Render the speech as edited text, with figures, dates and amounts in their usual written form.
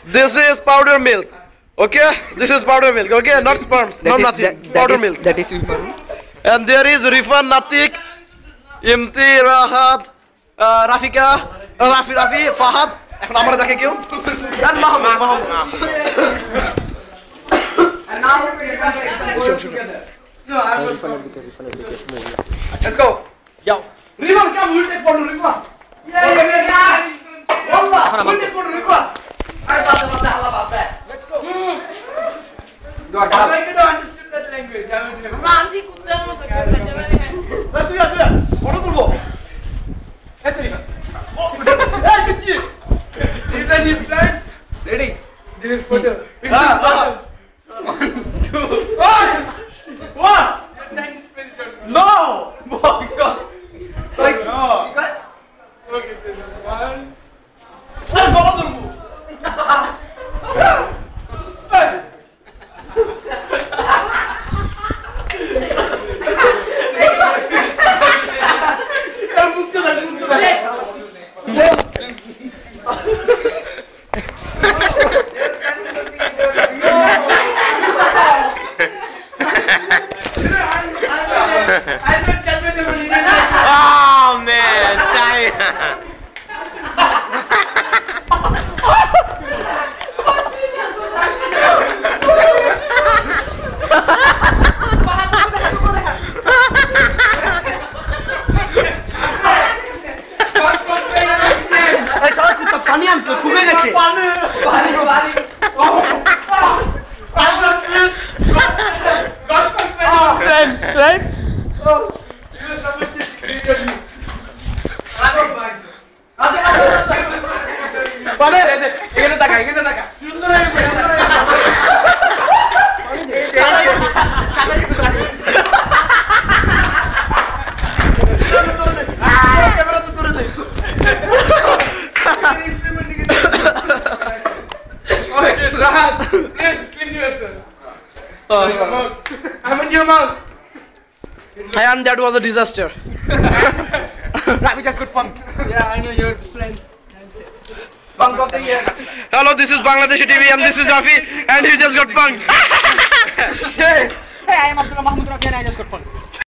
This is powder milk. Okay, this is powder milk. Okay, not sperms, not nothing. Powder milk. That is Rifan. And there is Rifan, Natik, Imti, Rahat, Rafika, Rafi, Fahad. এখন আমরা দেখে কেউ জান Mahmud and now we are together. No, I'm let's go. Yo. Rifan, come, we'll take photo, Rifan. Yeah. Wallah, we'll take photo, Rifan. Let's go. I could not understand that language. Ramzi kuttar moto kya khate pare hain. Diya. Photo tulbo. Hey Rifan. Hey pichi. Rifan is blind. Ready? This is photo. 1, 2, 1. No. Box on. Like no. Okay, this is 1. What ball tulbo? Oh man, damn. পানি আনতো ফুলে গেছে পানি Right? পানি এখানে টাকা সুন্দর হয়ে গেছে ক্যামেরা তো করে দে Rahat, please clean yourself. I'm in your mouth. And that was a disaster. Ravi just got pumped. Yeah, I know your friend. Punk of the year. Hello, this is Bangladeshi TV and this is Rafi and he just got punked. Hey, I am Abdullah Mahmood Rafi and I just got pumped.